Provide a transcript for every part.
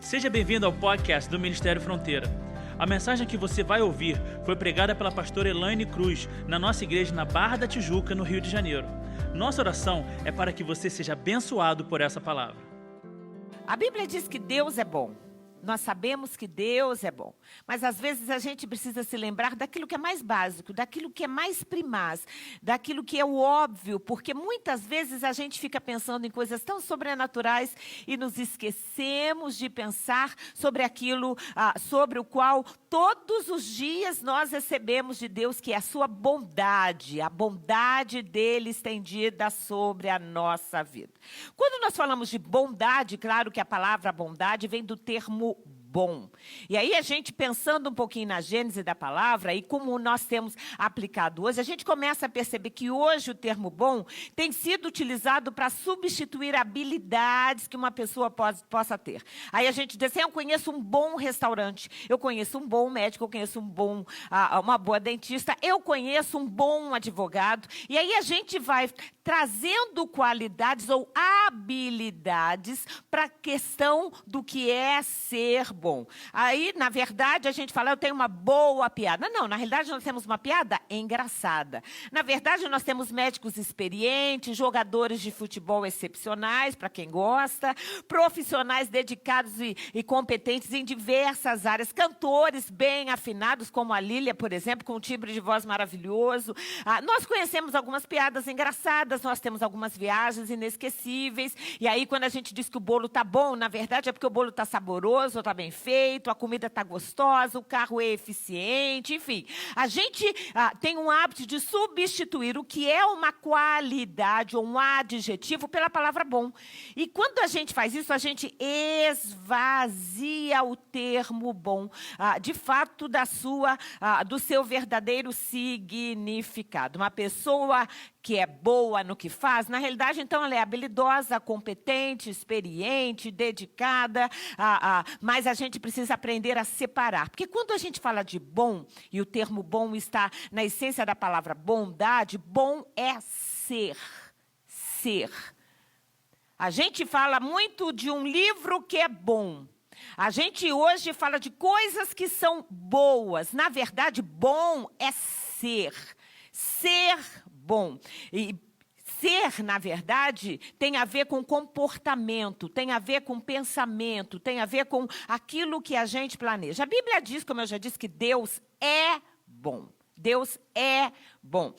Seja bem-vindo ao podcast do Ministério Fronteira. A mensagem que você vai ouvir foi pregada pela pastora Elaine Cruz, na nossa igreja na Barra da Tijuca, no Rio de Janeiro. Nossa oração é para que você seja abençoado por essa palavra. A Bíblia diz que Deus é bom. Nós sabemos que Deus é bom, mas às vezes a gente precisa se lembrar daquilo que é mais básico, daquilo que é mais primaz, daquilo que é o óbvio, porque muitas vezes a gente fica pensando em coisas tão sobrenaturais e nos esquecemos de pensar sobre aquilo sobre o qual todos os dias nós recebemos de Deus, que é a sua bondade, a bondade dele estendida sobre a nossa vida. Quando nós falamos de bondade, claro que a palavra bondade vem do termo bom. E aí a gente pensando um pouquinho na gênese da palavra e como nós temos aplicado hoje, a gente começa a perceber que hoje o termo bom tem sido utilizado para substituir habilidades que uma pessoa possa ter. Aí a gente diz assim, eu conheço um bom restaurante, eu conheço um bom médico, eu conheço uma boa dentista, eu conheço um bom advogado. E aí a gente vai trazendo qualidades ou habilidades para a questão do que é ser bom. Aí, na verdade, a gente fala, eu tenho uma boa piada. Não, na realidade, nós temos uma piada engraçada. Na verdade, nós temos médicos experientes, jogadores de futebol excepcionais, para quem gosta, profissionais dedicados e competentes em diversas áreas, cantores bem afinados, como a Lília, por exemplo, com um timbre de voz maravilhoso. Nós conhecemos algumas piadas engraçadas, nós temos algumas viagens inesquecíveis, e aí quando a gente diz que o bolo está bom, na verdade é porque o bolo está saboroso, está bem feito, a comida está gostosa, o carro é eficiente, enfim. A gente tem um hábito de substituir o que é uma qualidade ou um adjetivo pela palavra bom. E quando a gente faz isso, a gente esvazia o termo bom, de fato, do seu verdadeiro significado. Uma pessoa que é boa no que faz, na realidade, então, ela é habilidosa, competente, experiente, dedicada, mas a gente precisa aprender a separar. Porque quando a gente fala de bom, e o termo bom está na essência da palavra bondade, bom é ser. Ser. A gente fala muito de um livro que é bom. A gente hoje fala de coisas que são boas. Na verdade, bom é ser. Ser bom. E ser, na verdade, tem a ver com comportamento, tem a ver com pensamento, tem a ver com aquilo que a gente planeja. A Bíblia diz, como eu já disse, que Deus é bom. Deus é bom.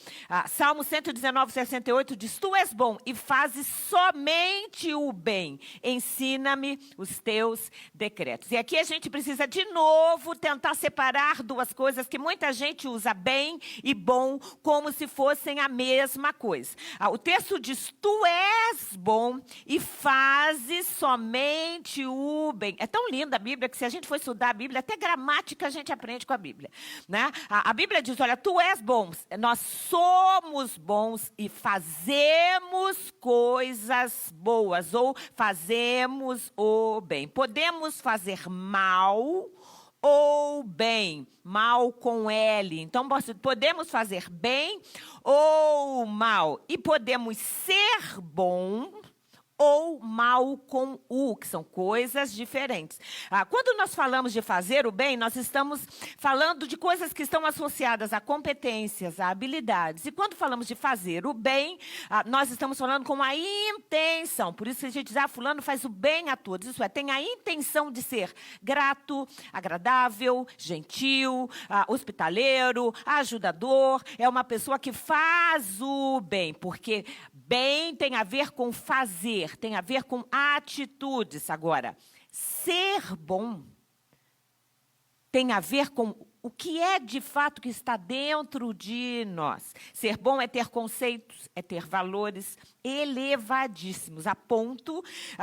Salmo 119, 68 diz, tu és bom e fazes somente o bem. Ensina-me os teus decretos. E aqui a gente precisa, de novo, tentar separar duas coisas que muita gente usa bem e bom como se fossem a mesma coisa. O texto diz, tu és bom e fazes somente o bem. É tão linda a Bíblia que se a gente for estudar a Bíblia, até gramática a gente aprende com a Bíblia, né? A Bíblia diz, olha, tu és bom, nós somos bons e fazemos coisas boas, ou fazemos o bem. Podemos fazer mal ou bem, mal com L. Então, podemos fazer bem ou mal. E podemos ser bom ou mal com U, que são coisas diferentes. Quando nós falamos de fazer o bem, nós estamos falando de coisas que estão associadas a competências, a habilidades. E quando falamos de fazer o bem, nós estamos falando com a intenção. Por isso que a gente diz, fulano faz o bem a todos. Isso é, tem a intenção de ser grato, agradável, gentil, hospitaleiro, ajudador. É uma pessoa que faz o bem, porque bem tem a ver com fazer, tem a ver com atitudes. Agora, ser bom tem a ver com o que é de fato que está dentro de nós. Ser bom é ter conceitos, é ter valores elevadíssimos, a ponto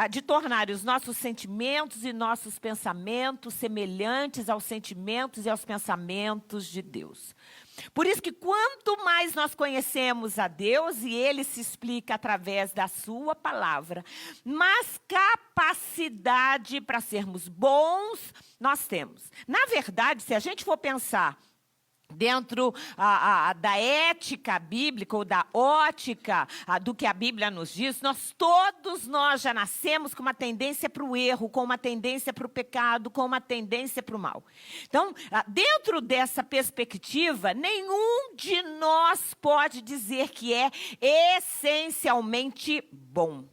de tornar os nossos sentimentos e nossos pensamentos semelhantes aos sentimentos e aos pensamentos de Deus. Por isso que quanto mais nós conhecemos a Deus, e Ele se explica através da sua palavra, mais capacidade para sermos bons nós temos. Na verdade, se a gente for pensar dentro da ética bíblica ou da ótica do que a Bíblia nos diz, todos nós já nascemos com uma tendência para o erro, com uma tendência para o pecado, com uma tendência para o mal. Então, dentro dessa perspectiva, nenhum de nós pode dizer que é essencialmente bom.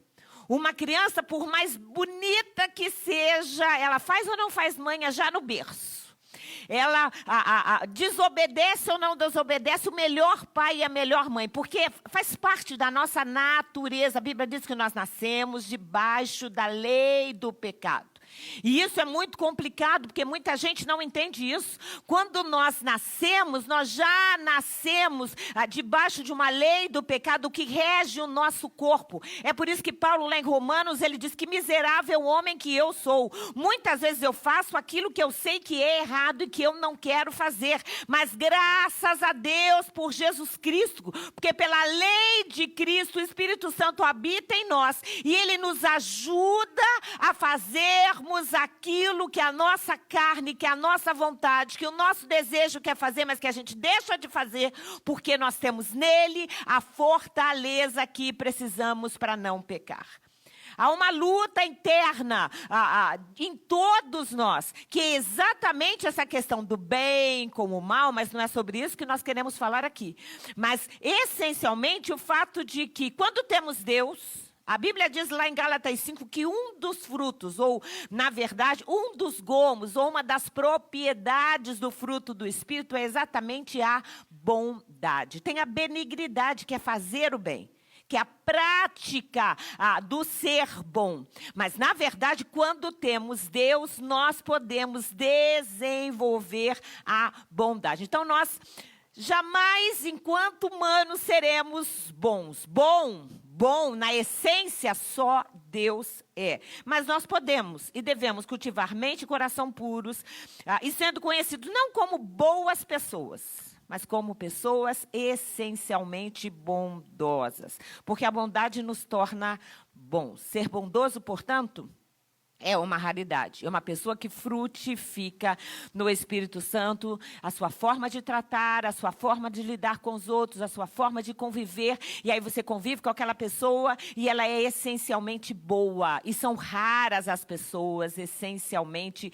Uma criança, por mais bonita que seja, ela faz ou não faz manha já no berço. Ela desobedece ou não desobedece o melhor pai e a melhor mãe, porque faz parte da nossa natureza. A Bíblia diz que nós nascemos debaixo da lei do pecado. E isso é muito complicado, porque muita gente não entende isso. Quando nós nascemos, nós já nascemos debaixo de uma lei do pecado que rege o nosso corpo. É por isso que Paulo, lá em Romanos, ele diz que miserável homem que eu sou. Muitas vezes eu faço aquilo que eu sei que é errado e que eu não quero fazer. Mas graças a Deus por Jesus Cristo, porque pela lei de Cristo, o Espírito Santo habita em nós. E ele nos ajuda a fazermos aquilo que a nossa carne, que a nossa vontade, que o nosso desejo quer fazer, mas que a gente deixa de fazer, porque nós temos nele a fortaleza que precisamos para não pecar. Há uma luta interna em todos nós, que é exatamente essa questão do bem com o mal, mas não é sobre isso que nós queremos falar aqui. Mas, essencialmente, o fato de que, quando temos Deus, a Bíblia diz lá em Gálatas 5 que um dos frutos, ou, na verdade, um dos gomos, ou uma das propriedades do fruto do Espírito é exatamente a bondade. Tem a benignidade, que é fazer o bem, que é a prática do ser bom. Mas, na verdade, quando temos Deus, nós podemos desenvolver a bondade. Então, nós jamais, enquanto humanos, seremos bons. Bom, na essência, só Deus é. Mas nós podemos e devemos cultivar mente e coração puros, e sendo conhecidos não como boas pessoas, mas como pessoas essencialmente bondosas. Porque a bondade nos torna bons. Ser bondoso, portanto, é uma raridade. É uma pessoa que frutifica no Espírito Santo a sua forma de tratar, a sua forma de lidar com os outros, a sua forma de conviver. E aí você convive com aquela pessoa e ela é essencialmente boa. E são raras as pessoas essencialmente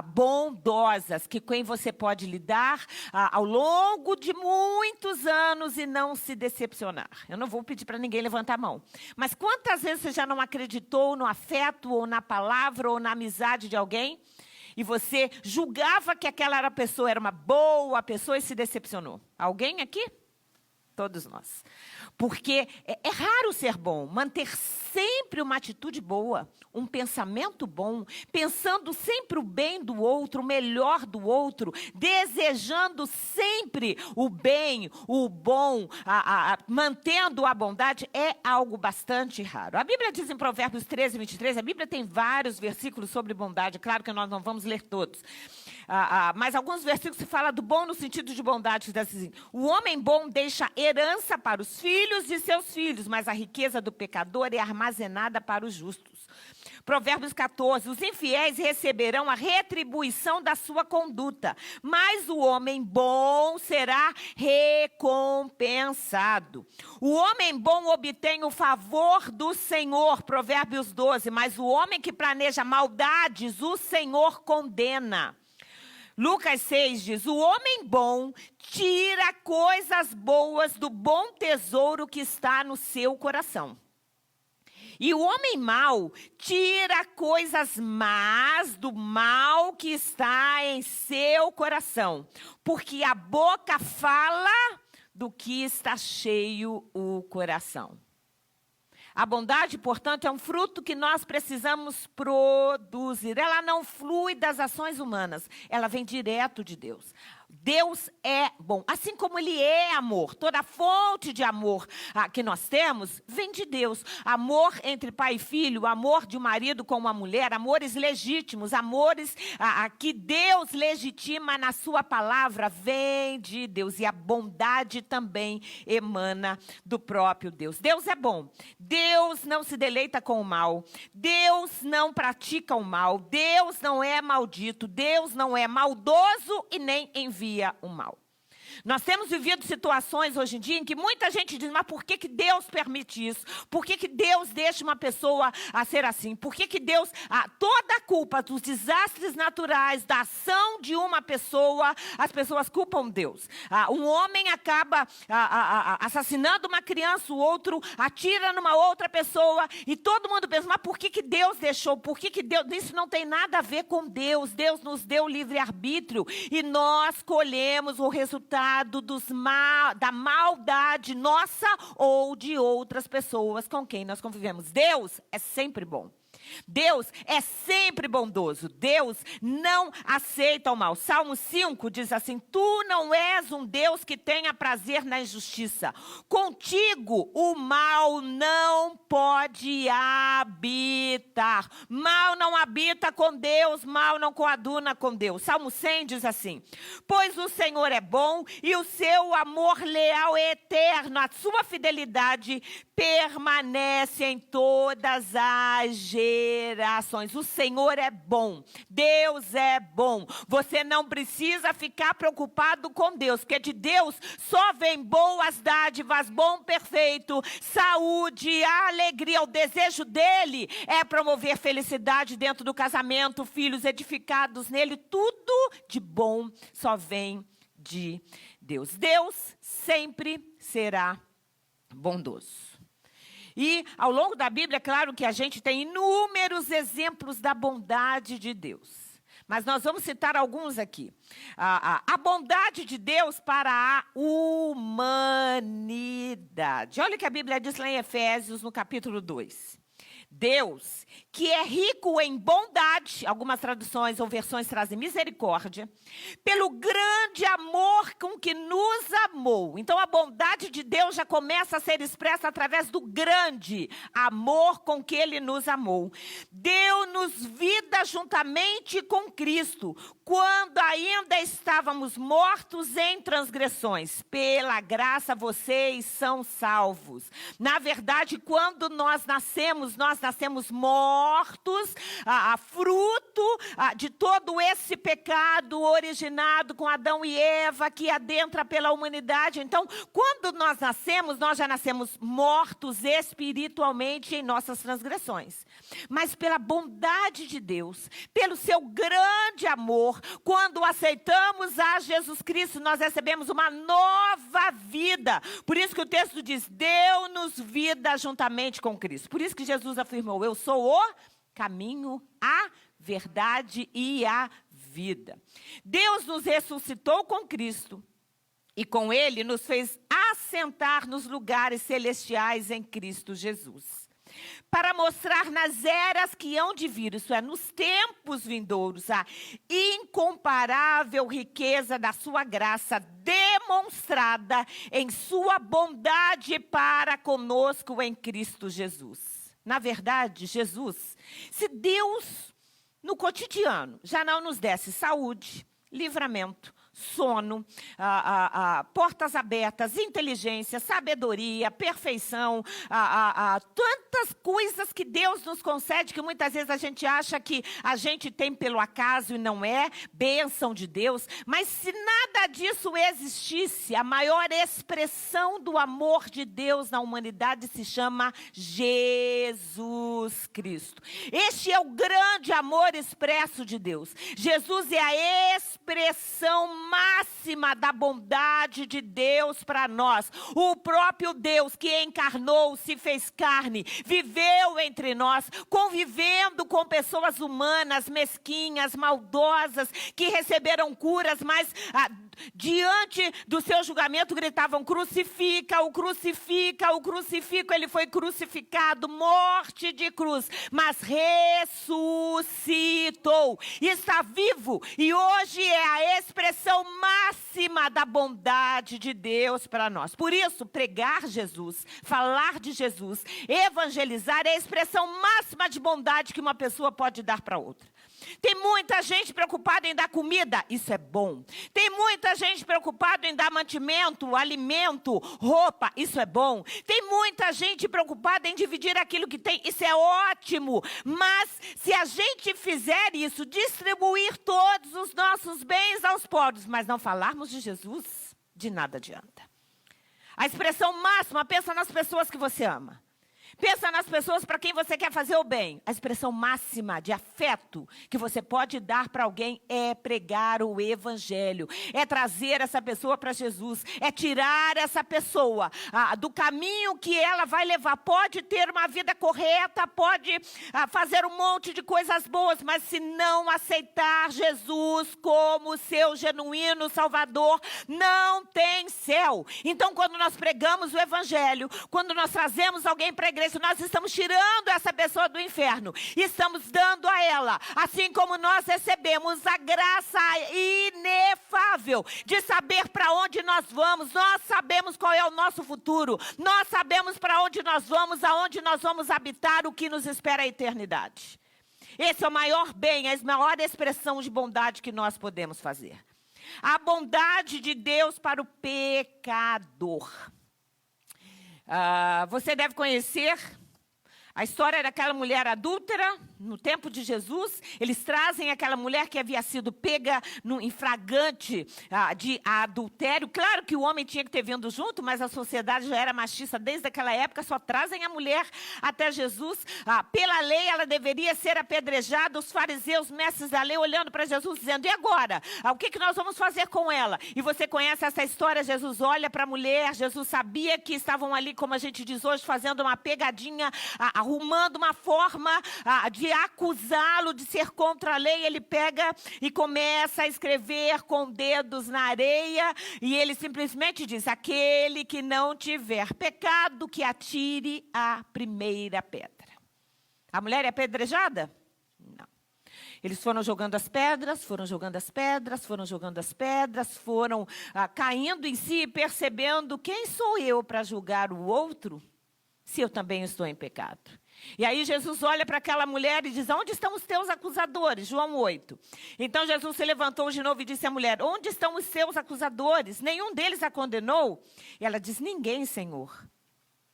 bondosas, que quem você pode lidar ao longo de muitos anos e não se decepcionar. Eu não vou pedir para ninguém levantar a mão. Mas quantas vezes você já não acreditou no afeto ou na palavra ou na amizade de alguém, e você julgava que aquela pessoa era uma boa pessoa e se decepcionou? Alguém aqui? Todos nós. Porque é raro ser bom, manter sempre uma atitude boa, um pensamento bom, pensando sempre o bem do outro, o melhor do outro, desejando sempre o bem, o bom, mantendo a bondade, é algo bastante raro. A Bíblia diz em Provérbios 13, 23, a Bíblia tem vários versículos sobre bondade, claro que nós não vamos ler todos, mas alguns versículos se fala do bom no sentido de bondade, assim: o homem bom deixa herança para os filhos de seus filhos, mas a riqueza do pecador é armazenada para os justos. Provérbios 14, os infiéis receberão a retribuição da sua conduta, mas o homem bom será recompensado. O homem bom obtém o favor do Senhor, Provérbios 12, mas o homem que planeja maldades, o Senhor condena. Lucas 6 diz: o homem bom tira coisas boas do bom tesouro que está no seu coração. E o homem mau tira coisas más do mal que está em seu coração. Porque a boca fala do que está cheio o coração. A bondade, portanto, é um fruto que nós precisamos produzir. Ela não flui das ações humanas, ela vem direto de Deus. Deus é bom, assim como Ele é amor. Toda a fonte de amor que nós temos vem de Deus. Amor entre pai e filho, amor de um marido com uma mulher, amores legítimos, amores que Deus legitima na sua palavra, vem de Deus. E a bondade também emana do próprio Deus. Deus é bom. Deus não se deleita com o mal. Deus não pratica o mal. Deus não é maldito. Deus não é maldoso e nem envia o mal. Nós temos vivido situações hoje em dia em que muita gente diz, mas por que que Deus permite isso? Por que que Deus deixa uma pessoa a ser assim? Por que que Deus, toda a culpa dos desastres naturais, da ação de uma pessoa, as pessoas culpam Deus. Um homem acaba assassinando uma criança, o outro atira numa outra pessoa, e todo mundo pensa, mas por que que Deus deixou? Por que que Deus... Isso não tem nada a ver com Deus. Deus nos deu livre-arbítrio, e nós colhemos o resultado da maldade nossa ou de outras pessoas com quem nós convivemos. Deus é sempre bom. Deus é sempre bondoso. Deus não aceita o mal. Salmo 5 diz assim, tu não és um Deus que tenha prazer na injustiça. Contigo o mal não pode habitar. Mal não habita com Deus, mal não coaduna com Deus. Salmo 100 diz assim, pois o Senhor é bom e o seu amor leal é eterno. A sua fidelidade permanece em todas as gerações. O Senhor é bom. Deus é bom. Você não precisa ficar preocupado com Deus, porque de Deus só vem boas dádivas, bom, perfeito, saúde, alegria. O desejo dele é promover felicidade dentro do casamento, filhos edificados nele. Tudo de bom só vem de Deus. Deus sempre será bondoso. E ao longo da Bíblia, é claro que a gente tem inúmeros exemplos da bondade de Deus. Mas nós vamos citar alguns aqui. A bondade de Deus para a humanidade. Olha o que a Bíblia diz lá em Efésios, no capítulo 2. Deus, que é rico em bondade, algumas traduções ou versões trazem misericórdia, pelo grande amor com que nos amou. Então a bondade de Deus já começa a ser expressa através do grande amor com que Ele nos amou. Deu-nos vida juntamente com Cristo, quando ainda estávamos mortos em transgressões. Pela graça vocês são salvos. Na verdade, quando nós nascemos mortos, fruto de todo esse pecado originado com Adão e Eva, que adentra pela humanidade. Então, quando nós já nascemos mortos espiritualmente em nossas transgressões. Mas pela bondade de Deus, pelo seu grande amor, quando aceitamos a Jesus Cristo, nós recebemos uma nova vida. Por isso que o texto diz, deu-nos vida juntamente com Cristo. Por isso que Jesus afirmou, eu sou o caminho, a verdade e a vida. Deus nos ressuscitou com Cristo e com Ele nos fez assentar nos lugares celestiais em Cristo Jesus. Para mostrar nas eras que hão de vir, isso é, nos tempos vindouros, a incomparável riqueza da sua graça demonstrada em sua bondade para conosco em Cristo Jesus. Na verdade, Jesus, se Deus no cotidiano já não nos desse saúde, livramento, sono, portas abertas, inteligência, sabedoria, perfeição, tantas coisas que Deus nos concede que muitas vezes a gente acha que a gente tem pelo acaso e não é, bênção de Deus. Mas se nada disso existisse, a maior expressão do amor de Deus na humanidade se chama Jesus Cristo. Este é o grande amor expresso de Deus. Jesus é a expressão máxima da bondade de Deus para nós. O próprio Deus que encarnou, se fez carne, viveu entre nós, convivendo com pessoas humanas, mesquinhas, maldosas, que receberam curas, mas diante do seu julgamento gritavam, crucifica, o crucifica, o crucifica. Ele foi crucificado, morte de cruz, mas ressuscitou, está vivo, e hoje é a expressão máxima da bondade de Deus para nós. Por isso, pregar Jesus, falar de Jesus, evangelizar é a expressão máxima de bondade que uma pessoa pode dar para outra. Tem muita gente preocupada em dar comida, isso é bom. Tem muita gente preocupada em dar mantimento, alimento, roupa, isso é bom. Tem muita gente preocupada em dividir aquilo que tem, isso é ótimo. Mas se a gente fizer isso, distribuir todos os nossos bens aos pobres, mas não falarmos de Jesus, de nada adianta. A expressão máxima, pensa nas pessoas que você ama. Pensa nas pessoas para quem você quer fazer o bem. A expressão máxima de afeto que você pode dar para alguém é pregar o evangelho. É trazer essa pessoa para Jesus. É tirar essa pessoa do caminho que ela vai levar. Pode ter uma vida correta, pode fazer um monte de coisas boas, mas se não aceitar Jesus como seu genuíno Salvador, não tem céu. Então, quando nós pregamos o evangelho, quando nós trazemos alguém para a igreja, nós estamos tirando essa pessoa do inferno. Estamos dando a ela, assim como nós recebemos a graça inefável de saber para onde nós vamos. Nós sabemos qual é o nosso futuro. Nós sabemos para onde nós vamos, aonde nós vamos habitar, o que nos espera a eternidade. Esse é o maior bem, a maior expressão de bondade que nós podemos fazer. A bondade de Deus para o pecador. Você deve conhecer a história daquela mulher adúltera no tempo de Jesus. Eles trazem aquela mulher que havia sido pega em flagrante de adultério. Claro que o homem tinha que ter vindo junto, mas a sociedade já era machista desde aquela época. Só trazem a mulher até Jesus. Pela lei, ela deveria ser apedrejada. Os fariseus, mestres da lei, olhando para Jesus, dizendo: e agora? O que nós vamos fazer com ela? E você conhece essa história. Jesus olha para a mulher. Jesus sabia que estavam ali, como a gente diz hoje, fazendo uma pegadinha, arrumando uma forma de acusá-lo de ser contra a lei. Ele pega e começa a escrever com dedos na areia, e ele simplesmente diz: aquele que não tiver pecado, que atire a primeira pedra. A mulher é apedrejada? Não. Eles foram jogando as pedras, foram jogando as pedras, foram jogando as pedras, foram caindo em si, percebendo: quem sou eu para julgar o outro, se eu também estou em pecado? E aí Jesus olha para aquela mulher e diz: onde estão os teus acusadores? João 8. Então Jesus se levantou de novo e disse à mulher: onde estão os seus acusadores? Nenhum deles a condenou? E ela diz: ninguém, Senhor.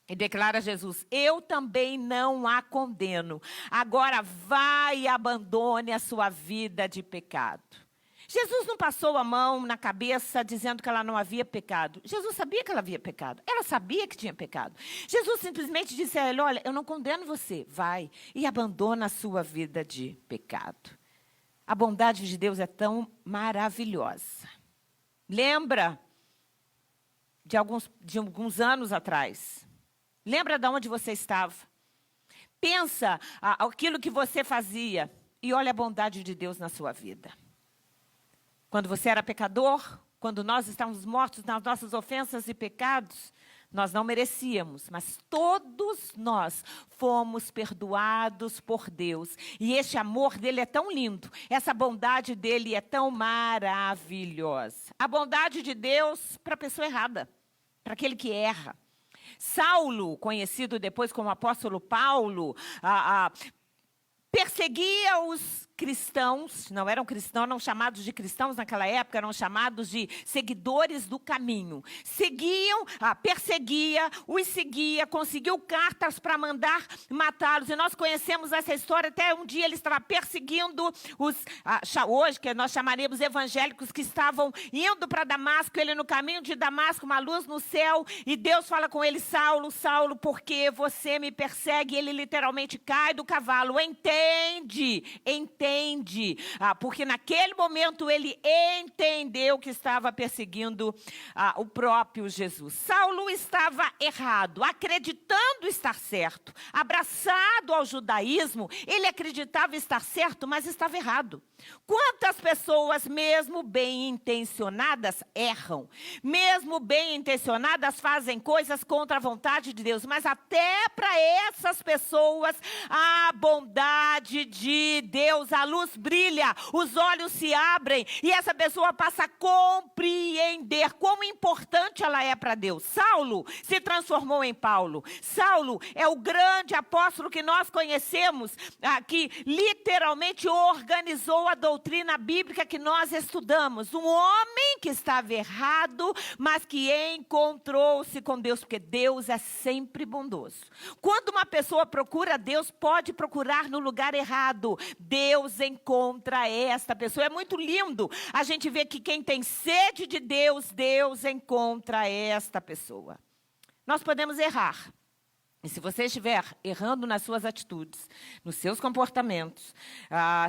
E declara Jesus: eu também não a condeno. Agora vai e abandone a sua vida de pecado. Jesus não passou a mão na cabeça dizendo que ela não havia pecado. Jesus sabia que ela havia pecado. Ela sabia que tinha pecado. Jesus simplesmente disse a ela: olha, eu não condeno você. Vai e abandona a sua vida de pecado. A bondade de Deus é tão maravilhosa. Lembra de alguns anos atrás. Lembra de onde você estava. Pensa aquilo que você fazia e olha a bondade de Deus na sua vida. Quando você era pecador, quando nós estávamos mortos nas nossas ofensas e pecados, nós não merecíamos, mas todos nós fomos perdoados por Deus. E este amor dele é tão lindo, essa bondade dele é tão maravilhosa. A bondade de Deus para a pessoa errada, para aquele que erra. Saulo, conhecido depois como apóstolo Paulo, perseguia os cristãos. Não eram cristãos, não chamados de cristãos naquela época, eram chamados de seguidores do caminho. Perseguia, os seguia, conseguiu cartas para mandar matá-los. E nós conhecemos essa história. Até um dia ele estava perseguindo os, hoje que nós chamaríamos evangélicos, que estavam indo para Damasco. Ele no caminho de Damasco, uma luz no céu, e Deus fala com ele: Saulo, Saulo, por que você me persegue? Ele literalmente cai do cavalo. Entende, porque naquele momento ele entendeu que estava perseguindo o próprio Jesus. Saulo estava errado, acreditando estar certo, abraçado ao judaísmo. Ele acreditava estar certo, mas estava errado. Quantas pessoas, mesmo bem intencionadas, erram? Mesmo bem intencionadas, fazem coisas contra a vontade de Deus. Mas até para essas pessoas, a bondade de Deus, a luz brilha, os olhos se abrem e essa pessoa passa a compreender quão importante ela é para Deus. Saulo se transformou em Paulo. Saulo é o grande apóstolo que nós conhecemos, que literalmente organizou a doutrina bíblica que nós estudamos. Um homem que estava errado, mas que encontrou-se com Deus, porque Deus é sempre bondoso. Quando uma pessoa procura Deus, pode procurar no lugar errado. Deus Deus encontra esta pessoa. É muito lindo a gente ver que quem tem sede de Deus, Deus encontra esta pessoa. Nós podemos errar. E se você estiver errando nas suas atitudes, nos seus comportamentos,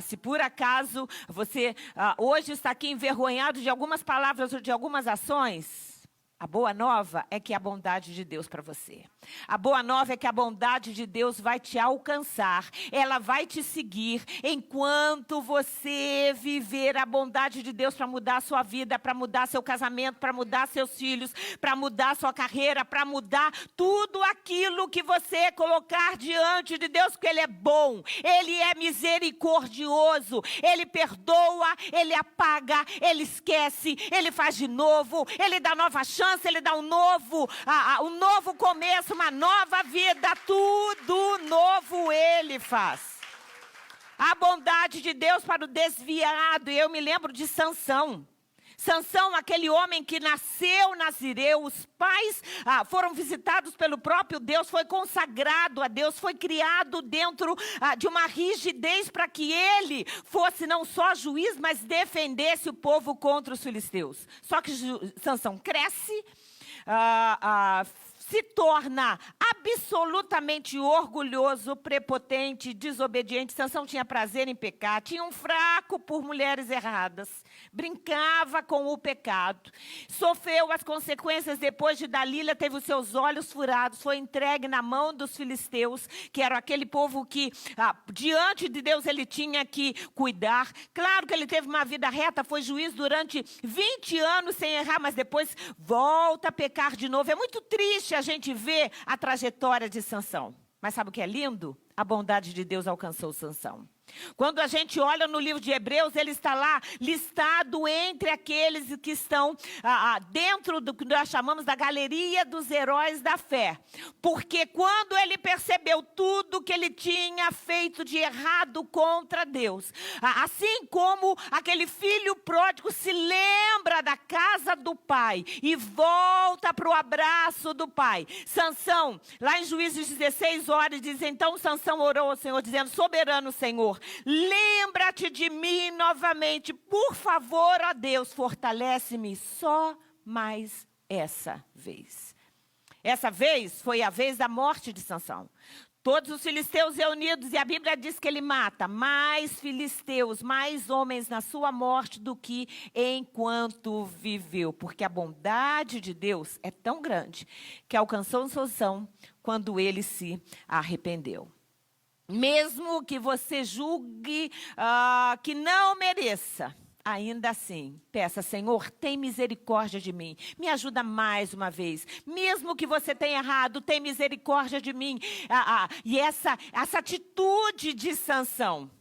se por acaso você hoje está aqui envergonhado de algumas palavras ou de algumas ações, a boa nova é que a bondade de Deus para você. A boa nova é que a bondade de Deus vai te alcançar. Ela vai te seguir enquanto você viver a bondade de Deus para mudar a sua vida, para mudar seu casamento, para mudar seus filhos, para mudar sua carreira, para mudar tudo aquilo que você colocar diante de Deus, porque Ele é bom, Ele é misericordioso, Ele perdoa, Ele apaga, Ele esquece, Ele faz de novo, Ele dá nova chance. Ele dá um novo começo, uma nova vida, tudo novo Ele faz. A bondade de Deus para o desviado. Eu me lembro de Sansão. Sansão, aquele homem que nasceu nazireu, os pais foram visitados pelo próprio Deus, foi consagrado a Deus, foi criado dentro de uma rigidez para que ele fosse não só juiz, mas defendesse o povo contra os filisteus. Só que Sansão cresce, se torna absolutamente orgulhoso, prepotente, desobediente. Sansão tinha prazer em pecar, tinha um fraco por mulheres erradas, brincava com o pecado, sofreu as consequências depois de Dalila, teve os seus olhos furados, foi entregue na mão dos filisteus, que era aquele povo que diante de Deus ele tinha que cuidar. Claro que ele teve uma vida reta, foi juiz durante 20 anos sem errar, mas depois volta a pecar de novo. É muito triste a gente vê a trajetória de Sansão. Mas sabe o que é lindo? A bondade de Deus alcançou Sansão. Quando a gente olha no livro de Hebreus, ele está lá listado entre aqueles que estão dentro do que nós chamamos da galeria dos heróis da fé. Porque quando ele percebeu tudo que ele tinha feito de errado contra Deus, assim como aquele filho pródigo se lembra da casa do pai e volta para o abraço do pai. Sansão, lá em Juízes 16 horas, diz: então Sansão orou ao Senhor, dizendo: soberano Senhor, lembra-te de mim novamente, por favor, ó Deus, fortalece-me só mais essa vez. Essa vez foi a vez da morte de Sansão. Todos os filisteus reunidos, e a Bíblia diz que ele mata mais filisteus, mais homens na sua morte do que enquanto viveu. Porque a bondade de Deus é tão grande que alcançou Sansão quando ele se arrependeu. Mesmo que você julgue que não mereça, ainda assim, peça: Senhor, tem misericórdia de mim. Me ajuda mais uma vez. Mesmo que você tenha errado, tem misericórdia de mim. E essa atitude de Sansão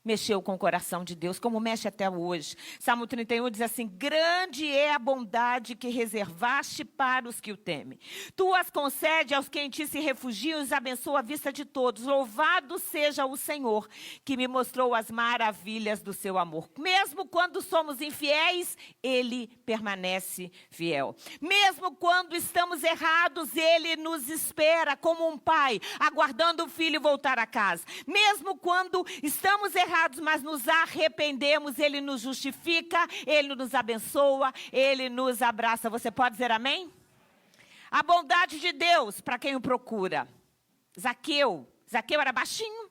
mexeu com o coração de Deus, como mexe até hoje. Salmo 31 diz assim: grande é a bondade que reservaste para os que o temem. Tu as concede aos que em ti se refugiam e os abençoa à vista de todos. Louvado seja o Senhor, que me mostrou as maravilhas do seu amor. Mesmo quando somos infiéis, Ele permanece fiel. Mesmo quando estamos errados, Ele nos espera como um pai, aguardando o filho voltar a casa. Mesmo quando estamos errados, mas nos arrependemos, Ele nos justifica, Ele nos abençoa, Ele nos abraça. Você pode dizer amém? A bondade de Deus para quem o procura. Zaqueu era baixinho.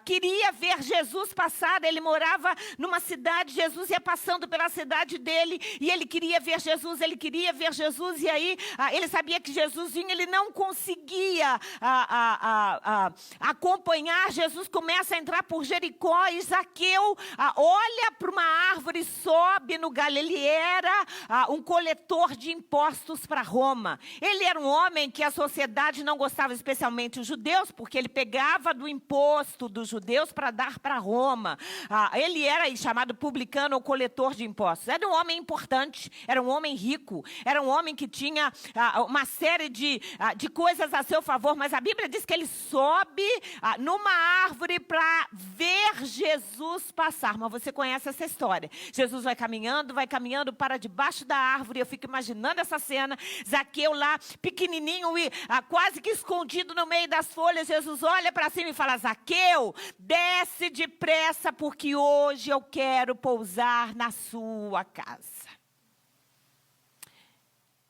Queria ver Jesus passar. Ele morava numa cidade, Jesus ia passando pela cidade dele e ele queria ver Jesus, e aí ele sabia que Jesus vinha, ele não conseguia acompanhar. Jesus começa a entrar por Jericó e Zaqueu olha para uma árvore e sobe no galho. Ele era um coletor de impostos para Roma. Ele era um homem que a sociedade não gostava, especialmente os judeus, porque ele pegava do imposto dos judeus para dar para Roma. Ele era chamado publicano ou coletor de impostos. Era um homem importante, era um homem rico, era um homem que tinha uma série de coisas a seu favor, mas a Bíblia diz que ele sobe numa árvore para ver Jesus passar. Mas você conhece essa história. Jesus vai caminhando para debaixo da árvore. Eu fico imaginando essa cena. Zaqueu lá, pequenininho e quase que escondido no meio das folhas. Jesus olha para cima e fala: Zaqueu, Zaqueu, desce depressa, porque hoje eu quero pousar na sua casa.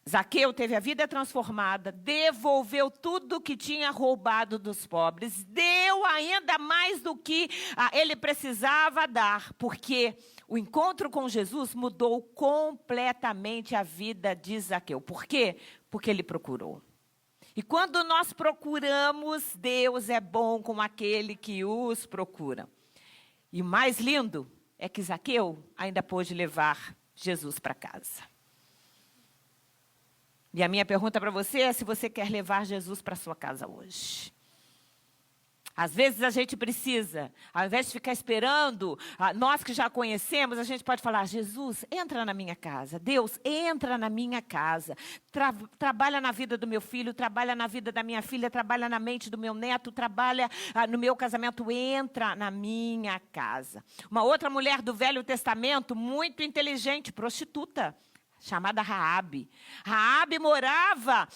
Zaqueu teve a vida transformada, devolveu tudo que tinha roubado dos pobres, deu ainda mais do que ele precisava dar, porque o encontro com Jesus mudou completamente a vida de Zaqueu. Por quê? Porque ele procurou. E quando nós procuramos, Deus é bom com aquele que os procura. E o mais lindo é que Zaqueu ainda pôde levar Jesus para casa. E a minha pergunta para você é se você quer levar Jesus para sua casa hoje. Às vezes a gente precisa, ao invés de ficar esperando, nós que já conhecemos, a gente pode falar: Jesus, entra na minha casa. Deus, entra na minha casa. Trabalha na vida do meu filho, trabalha na vida da minha filha, trabalha na mente do meu neto, trabalha no meu casamento, entra na minha casa. Uma outra mulher do Velho Testamento, muito inteligente, prostituta, chamada Raabe. Raabe morava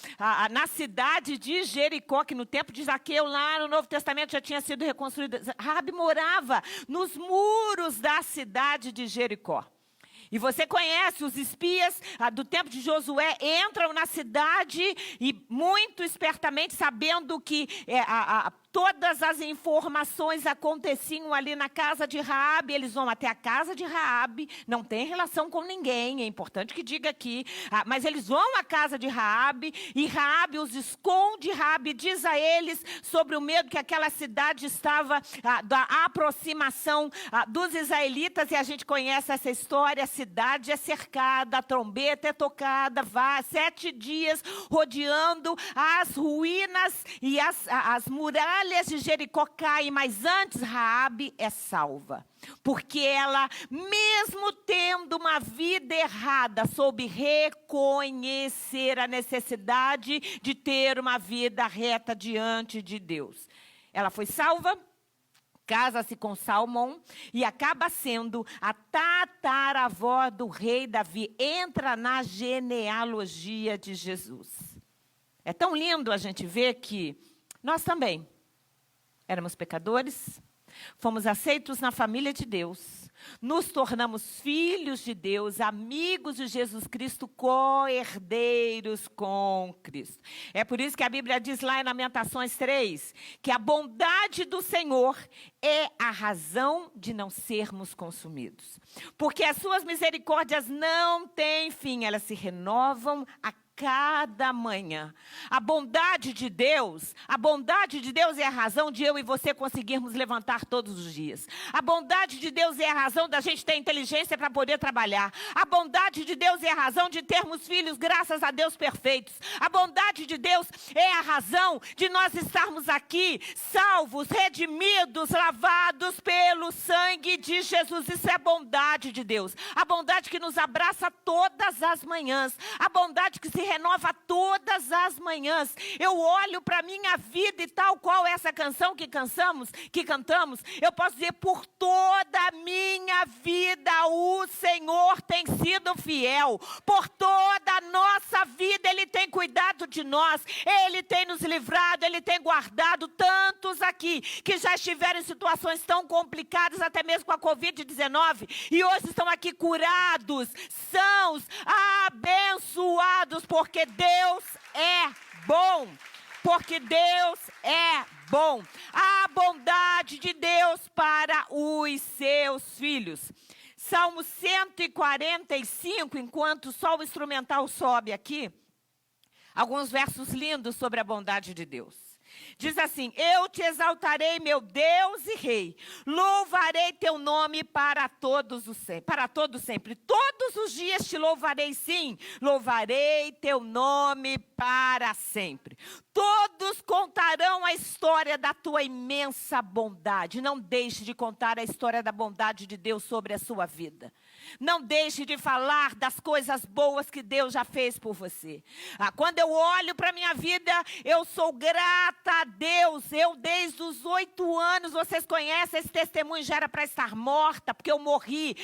na cidade de Jericó, que no tempo de Zaqueu, lá no Novo Testamento, já tinha sido reconstruída. Raabe morava nos muros da cidade de Jericó. E você conhece os espias do tempo de Josué, entram na cidade e muito espertamente, sabendo que todas as informações aconteciam ali na casa de Raabe, eles vão até a casa de Raabe, não tem relação com ninguém, é importante que diga aqui, mas eles vão à casa de Raabe, e Raabe os esconde. Raabe diz a eles sobre o medo que aquela cidade estava da aproximação dos israelitas, e a gente conhece essa história. A cidade é cercada, a trombeta é tocada, 7 dias rodeando as ruínas e as muralhas de Jericó caem, mas antes Raabe é salva. Porque ela, mesmo tendo uma vida errada, soube reconhecer a necessidade de ter uma vida reta diante de Deus. Ela foi salva, casa-se com Salmão e acaba sendo a tataravó do rei Davi. Entra na genealogia de Jesus. É tão lindo a gente ver que nós também éramos pecadores, fomos aceitos na família de Deus, nos tornamos filhos de Deus, amigos de Jesus Cristo, co-herdeiros com Cristo. É por isso que a Bíblia diz lá em Lamentações 3, que a bondade do Senhor é a razão de não sermos consumidos. Porque as suas misericórdias não têm fim, elas se renovam a cada manhã. A bondade de Deus é a razão de eu e você conseguirmos levantar todos os dias. A bondade de Deus é a razão da gente ter inteligência para poder trabalhar. A bondade de Deus é a razão de termos filhos, graças a Deus, perfeitos. A bondade de Deus é a razão de nós estarmos aqui, salvos, redimidos, lavados pelo sangue de Jesus. Isso é a bondade de Deus. A bondade que nos abraça todas as manhãs. A bondade que se renova todas as manhãs. Eu olho para a minha vida e tal qual essa canção que cantamos, eu posso dizer: por toda a minha vida o Senhor tem sido fiel. Por toda a nossa vida Ele tem cuidado de nós. Ele tem nos livrado, Ele tem guardado tantos aqui que já estiveram em situações tão complicadas, até mesmo com a Covid-19, e hoje estão aqui curados, sãos, abençoados, porque Deus é bom. Porque Deus é bom. A bondade de Deus para os seus filhos. Salmo 145, enquanto só o instrumental sobe aqui, alguns versos lindos sobre a bondade de Deus. Diz assim: eu te exaltarei, meu Deus e Rei, louvarei teu nome para todo sempre. Todos os dias te louvarei, sim, louvarei teu nome para sempre. Todos contarão a história da tua imensa bondade. Não deixe de contar a história da bondade de Deus sobre a sua vida. Não deixe de falar das coisas boas que Deus já fez por você. Quando eu olho para a minha vida, eu sou grata grata a Deus, eu desde os 8 anos, vocês conhecem, esse testemunho já era para estar morta, porque eu morri,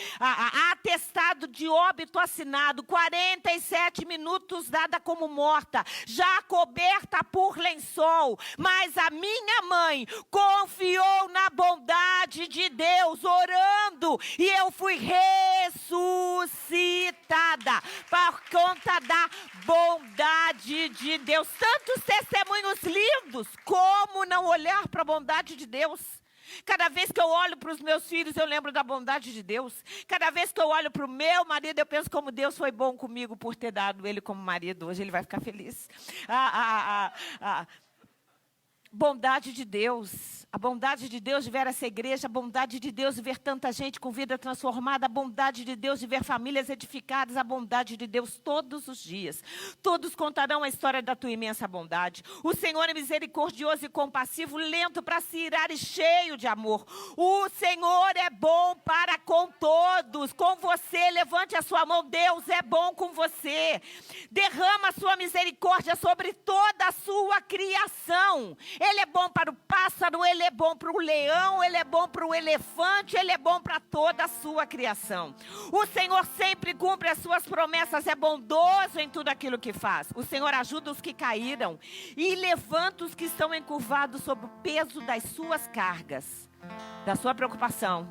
atestado de óbito assinado, 47 minutos dada como morta, já coberta por lençol, mas a minha mãe confiou na bondade de Deus, orando, e eu fui ressuscitada, por conta da bondade de Deus. Tantos testemunhos lindos, como não olhar para a bondade de Deus? Cada vez que eu olho para os meus filhos, eu lembro da bondade de Deus. Cada vez que eu olho para o meu marido, eu penso como Deus foi bom comigo por ter dado ele como marido. Hoje ele vai ficar feliz. Bondade de Deus, a bondade de Deus de ver essa igreja, a bondade de Deus de ver tanta gente com vida transformada, a bondade de Deus de ver famílias edificadas, a bondade de Deus todos os dias. Todos contarão a história da tua imensa bondade. O Senhor é misericordioso e compassivo, lento para se irar e cheio de amor. O Senhor é bom para com todos, com você, levante a sua mão, Deus é bom com você. Derrama a sua misericórdia sobre toda a sua criação. Ele é bom para o pássaro, ele é bom para o leão, ele é bom para o elefante, ele é bom para toda a sua criação. O Senhor sempre cumpre as suas promessas, é bondoso em tudo aquilo que faz. O Senhor ajuda os que caíram e levanta os que estão encurvados sob o peso das suas cargas, da sua preocupação,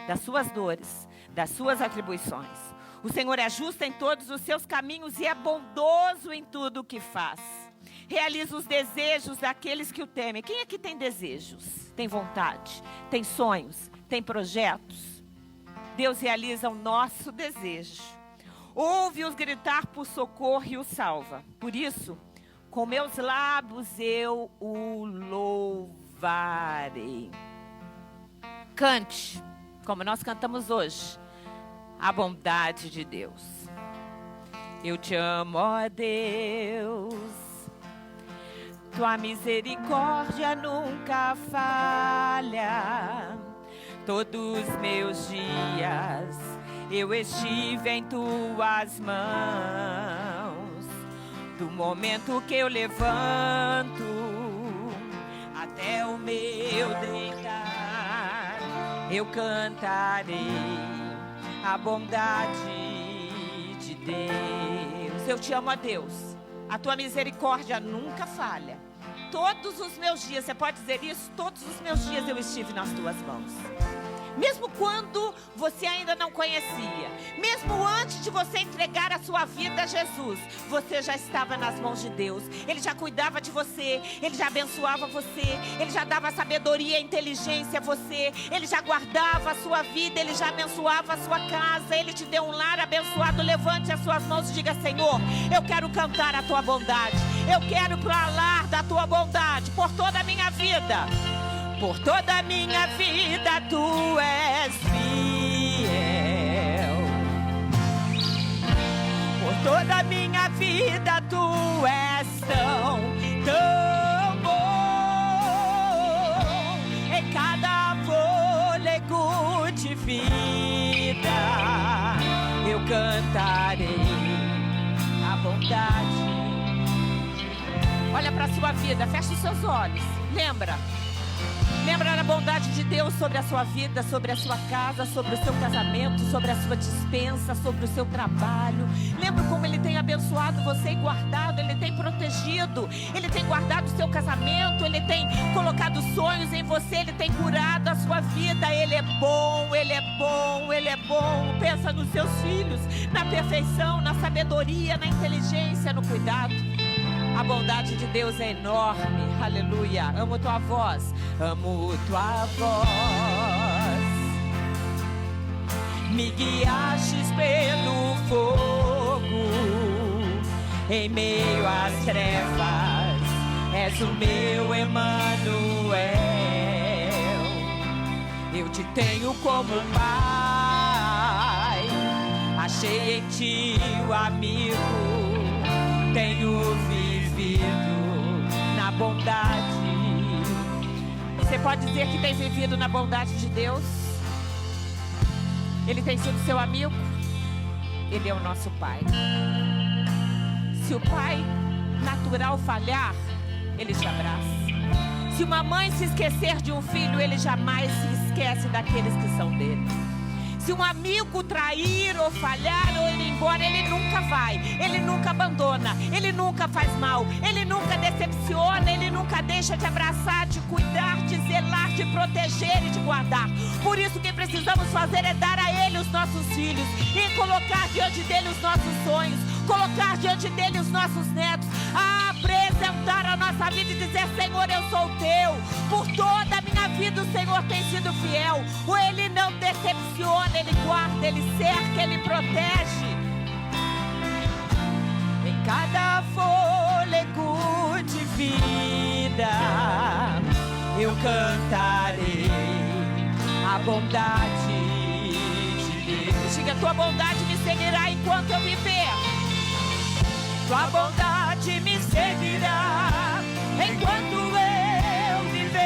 das suas dores, das suas atribuições. O Senhor é justo em todos os seus caminhos e é bondoso em tudo o que faz. Realiza os desejos daqueles que o temem. Quem aqui tem desejos? Tem vontade? Tem sonhos? Tem projetos? Deus realiza o nosso desejo. Ouve-os gritar por socorro e o salva. Por isso, com meus lábios eu o louvarei. Cante, como nós cantamos hoje, a bondade de Deus. Eu te amo, ó Deus. Tua misericórdia nunca falha. Todos os meus dias eu estive em tuas mãos. Do momento que eu levanto até o meu deitar, eu cantarei a bondade de Deus. Eu te amo, ó Deus. A tua misericórdia nunca falha. Todos os meus dias, você pode dizer isso? Todos os meus dias eu estive nas tuas mãos. Mesmo quando você ainda não conhecia, mesmo antes de você entregar a sua vida a Jesus, você já estava nas mãos de Deus. Ele já cuidava de você, Ele já abençoava você, Ele já dava sabedoria e inteligência a você, Ele já guardava a sua vida, Ele já abençoava a sua casa, Ele te deu um lar abençoado. Levante as suas mãos e diga: Senhor, eu quero cantar a tua bondade, eu quero falar da tua bondade por toda a minha vida. Por toda a minha vida tu és fiel. Por toda a minha vida tu és tão bom. Em cada fôlego de vida eu cantarei a bondade. Olha para a sua vida, fecha os seus olhos. Lembra da bondade de Deus sobre a sua vida, sobre a sua casa, sobre o seu casamento, sobre a sua dispensa, sobre o seu trabalho. Lembra como Ele tem abençoado você e guardado, Ele tem protegido, Ele tem guardado o seu casamento, Ele tem colocado sonhos em você, Ele tem curado a sua vida. Ele é bom, Ele é bom, Ele é bom. Pensa nos seus filhos, na perfeição, na sabedoria, na inteligência, no cuidado. A bondade de Deus é enorme, aleluia. Amo tua voz, amo tua voz. Me guiastes pelo fogo, em meio às trevas, és o meu Emanuel. Eu te tenho como pai, achei em ti o amigo, tenho vivido na bondade. Você pode dizer que tem vivido na bondade de Deus? Ele tem sido seu amigo? Ele é o nosso pai. Se o pai natural falhar, Ele te abraça. Se uma mãe se esquecer de um filho, ele jamais se esquece daqueles que são dele. Se um amigo trair ou falhar ou ir embora, ele nunca vai, ele nunca abandona, ele nunca faz mal, ele nunca decepciona, ele nunca deixa de abraçar, de cuidar, de zelar, de proteger e de guardar. Por isso o que precisamos fazer é dar a ele os nossos filhos e colocar diante dele os nossos sonhos, colocar diante dele os nossos netos, apresentar a nossa vida e dizer: Senhor, eu sou teu. Por toda a minha vida o Senhor tem sido fiel. Ele não decepciona, ele guarda, ele cerca, ele protege. Em cada fôlego de vida eu cantarei a bondade de Deus. Diga: tua bondade me seguirá enquanto eu viver. Tua bondade me seguirá enquanto eu viver.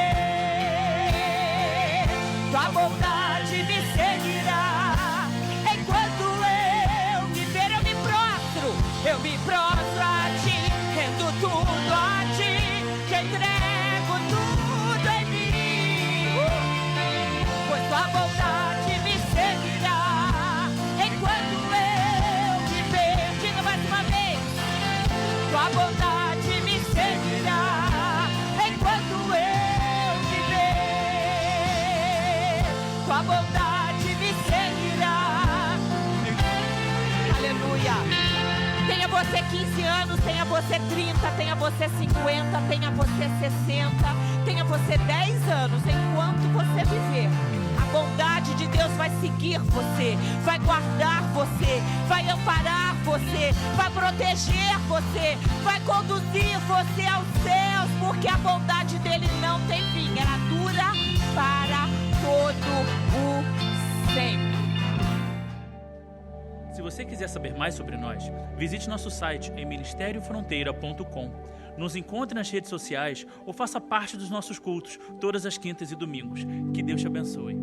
Tua bondade me seguirá enquanto eu viver. Eu me prostro a ti, rendo tudo a ti, te entrego tudo em mim. Pois tua bondade me seguirá enquanto eu viver. Diga mais uma vez: tua bondade me seguirá enquanto eu viver. Tua bondade me seguirá. Aleluia. Tenha você 15 anos, tenha você 30, tenha você 50, tenha você 60, tenha você 10 anos, enquanto você viver, a bondade de Deus vai seguir você, vai guardar você, vai amparar você, vai proteger você, vai conduzir você aos céus, porque a bondade dele não tem fim, ela dura para todo o sempre. Se você quiser saber mais sobre nós, visite nosso site em ministeriofronteira.com. Nos encontre nas redes sociais ou faça parte dos nossos cultos todas as quintas e domingos. Que Deus te abençoe.